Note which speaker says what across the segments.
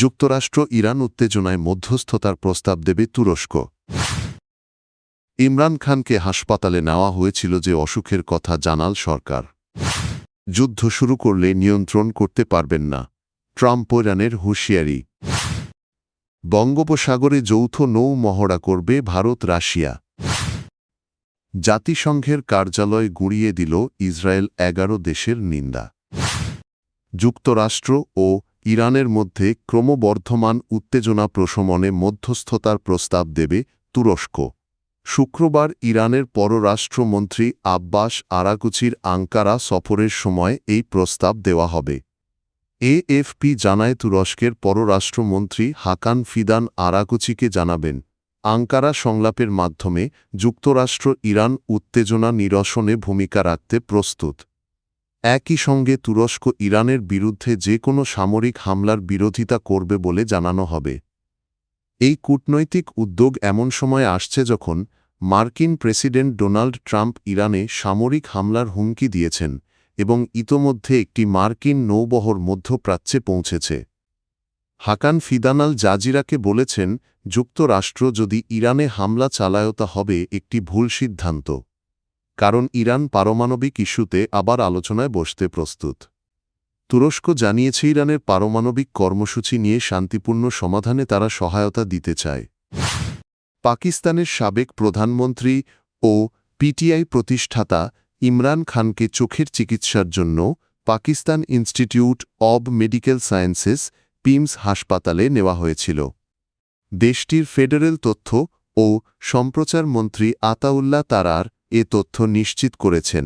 Speaker 1: যুক্তরাষ্ট্র ইরান উত্তেজনায় মধ্যস্থতার প্রস্তাব দেবে তুরস্ক। ইমরান খানকে হাসপাতালে নেওয়া হয়েছিল যে অসুখের কথা জানাল সরকার। যুদ্ধ শুরু করলে নিয়ন্ত্রণ করতে পারবেন না, ট্রাম্প ইরানের হুঁশিয়ারি। বঙ্গোপসাগরে যৌথ নৌ মহড়া করবে ভারত রাশিয়া। জাতিসংঘের কার্যালয় গুঁড়িয়ে দিল ইসরায়েল, 11 দেশের নিন্দা। যুক্তরাষ্ট্র ও ইরানের মধ্যে ক্রমবর্ধমান উত্তেজনা প্রশমনে মধ্যস্থতার প্রস্তাব দেবে তুরস্ক। শুক্রবার ইরানের পররাষ্ট্রমন্ত্রী আব্বাস আরাগচির আঙ্কারা সফরের সময় এই প্রস্তাব দেওয়া হবে। এএফপি জানায় তুরস্কের পররাষ্ট্রমন্ত্রী হাকান ফিদান আরাগচিকে জানাবেন, আঙ্কারা সংলাপের মাধ্যমে যুক্তরাষ্ট্র ইরান উত্তেজনা নিরসনে ভূমিকা রাখতে প্রস্তুত। একই সঙ্গে তুরস্ক ইরানের বিরুদ্ধে যে কোনো সামরিক হামলার বিরোধিতা করবে বলে জানানো হবে। এই কূটনৈতিক উদ্যোগ এমন সময় আসছে যখন মার্কিন প্রেসিডেন্ট ডোনাল্ড ট্রাম্প ইরানে সামরিক হামলার হুমকি দিয়েছেন এবং ইতোমধ্যে একটি মার্কিন নৌবহর মধ্যপ্রাচ্যে পৌঁছেছে। হাকান ফিদান আল জাজিরাকে বলেছেন, যুক্তরাষ্ট্র যদি ইরানে হামলা চালায় তা হবে একটি ভুল সিদ্ধান্ত, কারণ ইরান পারমাণবিক ইস্যুতে আবার আলোচনায় বসতে প্রস্তুত। তুরস্ক জানিয়েছে ইরানের পারমাণবিক কর্মসূচি নিয়ে শান্তিপূর্ণ সমাধানে তারা সহায়তা দিতে চায়। পাকিস্তানের সাবেক প্রধানমন্ত্রী ও পিটিআই প্রতিষ্ঠাতা ইমরান খানকে চোখের চিকিৎসার জন্য Pakistan institute of medical sciences PIMS হাসপাতালে নেওয়া হয়েছিল। দেশটির ফেডারেল তথ্য ও সম্প্রচার মন্ত্রী আতাউল্লাহ তারার এ তথ্য নিশ্চিত করেছেন।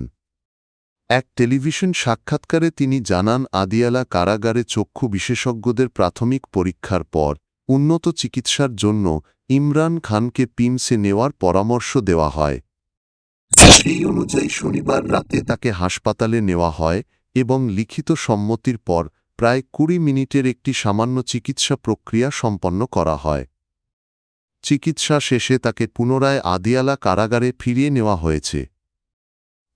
Speaker 1: এক টেলিভিশন সাক্ষাৎকারে তিনি জানান, আদিয়ালা কারাগারে চক্ষু বিশেষজ্ঞদের প্রাথমিক পরীক্ষার পর উন্নত চিকিৎসার জন্য ইমরান খানকে পিমসে নেওয়ার পরামর্শ দেওয়া হয়। সেই অনুযায়ী শনিবার রাতে তাকে হাসপাতালে নেওয়া হয় এবং লিখিত সম্মতির পর প্রায় 20 মিনিটের একটি সামান্য চিকিৎসা প্রক্রিয়া সম্পন্ন করা হয়। চিকিৎসা শেষে তাকে পুনরায় আদিয়ালা কারাগারে ফিরিয়ে নেওয়া হয়েছে।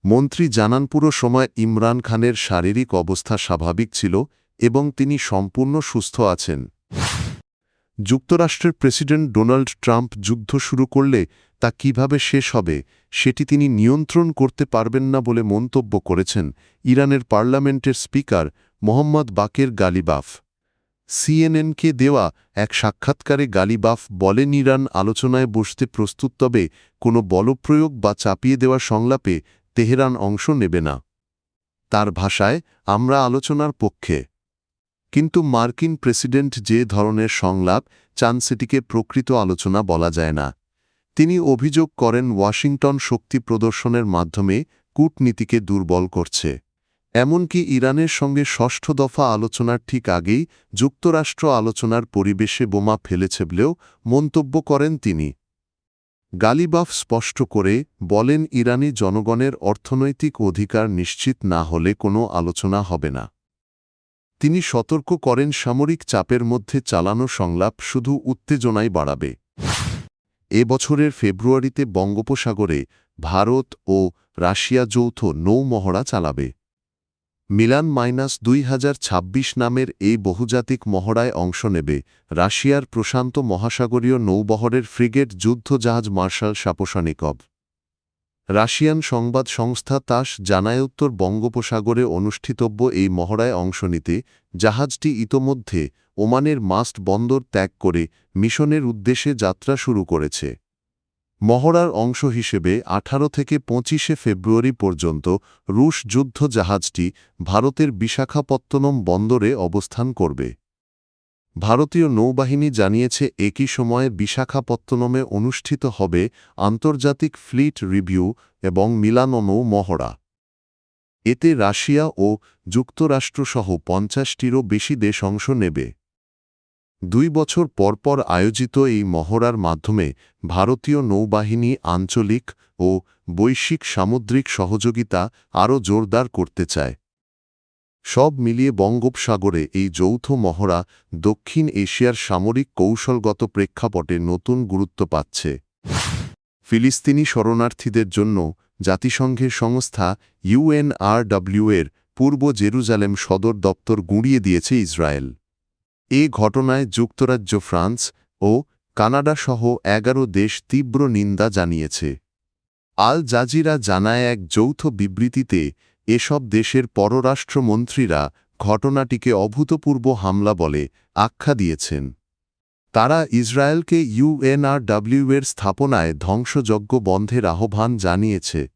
Speaker 1: মন্ত্রী জানান, পুরো সময় ইমরান খানের শারীরিক অবস্থা স্বাভাবিক ছিল এবং তিনি সম্পূর্ণ সুস্থ আছেন। যুক্তরাষ্ট্রের প্রেসিডেন্ট ডোনাল্ড ট্রাম্প যুদ্ধ শুরু করলে তা কিভাবে শেষ হবে সেটি তিনি নিয়ন্ত্রণ করতে পারবেন না বলে মন্তব্য করেছেন ইরানের পার্লামেন্টের স্পিকার মোহাম্মদ বাকের গালিবাফ। সিএনএনকে দেওয়া এক সাক্ষাৎকারে গালিবাফ বলেন, ইরান আলোচনায় বসতে প্রস্তুত, তবে কোনো বলপ্রয়োগ বা চাপিয়ে দেওয়া সংলাপে তেহরান অংশ নেবে না। তার ভাষায়, আমরা আলোচনার পক্ষে, কিন্তু মার্কিন প্রেসিডেন্ট যে ধরনের সংলাপ চান সেটিকে প্রকৃত আলোচনা বলা যায় না। তিনি অভিযোগ করেন, ওয়াশিংটন শক্তি প্রদর্শনের মাধ্যমে কূটনীতিকে দুর্বল করছে। এমনকি ইরানের সঙ্গে ষষ্ঠ দফা আলোচনার ঠিক আগেই যুক্তরাষ্ট্র আলোচনার পরিবেশে বোমা ফেলেছে বলেও মন্তব্য করেন তিনি। গালিবাফ স্পষ্ট করে বলেন, ইরানি জনগণের অর্থনৈতিক অধিকার নিশ্চিত না হলে কোনো আলোচনা হবে না। তিনি সতর্ক করেন, সামরিক চাপের মধ্যে চালানো সংলাপ শুধু উত্তেজনাই বাড়াবে। এ বছরের ফেব্রুয়ারিতে বঙ্গোপসাগরে ভারত ও রাশিয়া যৌথ নৌ মহড়া চালাবে। মিলান-2026 নামের এই বহুজাতিক মহড়ায় অংশ নেবে রাশিয়ার প্রশান্ত মহাসাগরীয় নৌবহরের ফ্রিগেট যুদ্ধজাহাজ মার্শাল সাপোশনিকভ। রাশিয়ান সংবাদ সংস্থা তাস জানায়, উত্তর বঙ্গোপসাগরে অনুষ্ঠিতব্য এই মহড়ায় অংশ নিতে জাহাজটি ইতোমধ্যে ওমানের মাস্ট বন্দর ত্যাগ করে মিশনের উদ্দেশ্যে যাত্রা শুরু করেছে। মহড়ার অংশ হিসেবে 18 থেকে 25 ফেব্রুয়ারি পর্যন্ত রুশ যুদ্ধ জাহাজটি ভারতের বিশাখাপত্তনম বন্দরে অবস্থান করবে। ভারতীয় নৌবাহিনী জানিয়েছে, একই সময়ে বিশাখাপত্তনমে অনুষ্ঠিত হবে আন্তর্জাতিক ফ্লিট রিভিউ এবং মিলানো নৌ মহড়া। এতে রাশিয়া ও যুক্তরাষ্ট্রসহ 50টিরও বেশি দেশ অংশ নেবে। 2 বছর পরপর আয়োজিত এই মহড়ার মাধ্যমে ভারতীয় নৌবাহিনী আঞ্চলিক ও বৈশ্বিক সামুদ্রিক সহযোগিতা আরও জোরদার করতে চায়। সব মিলিয়ে বঙ্গোপসাগরে এই যৌথ মহড়া দক্ষিণ এশিয়ার সামরিক কৌশলগত প্রেক্ষাপটে নতুন গুরুত্ব পাচ্ছে। ফিলিস্তিনি শরণার্থীদের জন্য জাতিসংঘের সংস্থা ইউএনআরডব্লিউ এর পূর্ব জেরুজালেম সদর দপ্তর গুঁড়িয়ে দিয়েছে ইসরায়েল। এ ঘটনায় যুক্তরাজ্য, ফ্রান্স ও কানাডাসহ ১১ দেশ তীব্র নিন্দা জানিয়েছে। আল জাজিরা জানায় এক যৌথ বিবৃতিতে এসব দেশের পররাষ্ট্রমন্ত্রীরা ঘটনাটিকে অভূতপূর্ব হামলা বলে আখ্যা দিয়েছেন। তারা ইসরায়েলকে ইউএনআরডব্লিউ-এর স্থাপনায় ধ্বংসযজ্ঞ বন্ধের আহ্বান জানিয়েছে।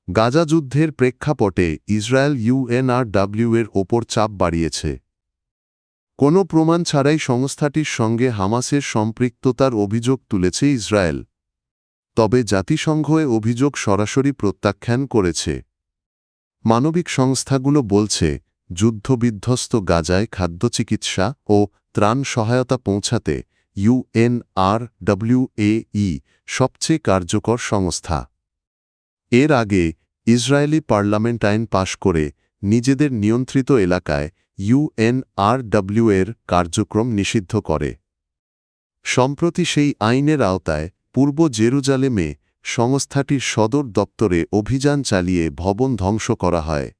Speaker 1: গাজা যুদ্ধের প্রেক্ষাপটে ইসরায়েল ইউএনআরডব্লিউ-এর ওপর চাপ বাড়িয়েছে। কোনো প্রমাণ ছাড়াই সংস্থাটির সঙ্গে হামাসের সম্পৃক্ততার অভিযোগ তুলেছে ইসরায়েল। তবে জাতিসংঘ এ অভিযোগ সরাসরি প্রত্যাখ্যান করেছে। মানবিক সংস্থাগুলো বলছে, যুদ্ধবিধ্বস্ত গাজায় খাদ্যচিকিৎসা ও ত্রাণ সহায়তা পৌঁছাতে ইউএনআরডব্লিউ-ই সবচেয়ে কার্যকর সংস্থা। এর আগে ইসরায়েলি পার্লামেন্ট আইন পাশ করে নিজেদের নিয়ন্ত্রিত এলাকায় ইউএনআরডব্লিউ-এর কার্যক্রম নিষিদ্ধ করে। সম্প্রতি সেই আইনের আওতায় পূর্ব জেরুজালেমে সংস্থাটির সদর দপ্তরে অভিযান চালিয়ে ভবন ধ্বংস করা হয়।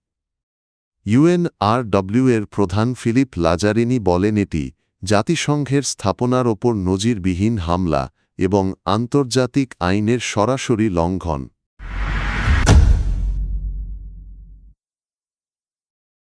Speaker 1: ইউএনআরডব্লিউ-এর প্রধান ফিলিপ লাজারিনি বলেন, এটি জাতিসংঘের স্থাপনার ওপর নজিরবিহীন হামলা এবং আন্তর্জাতিক আইনের সরাসরি লঙ্ঘন।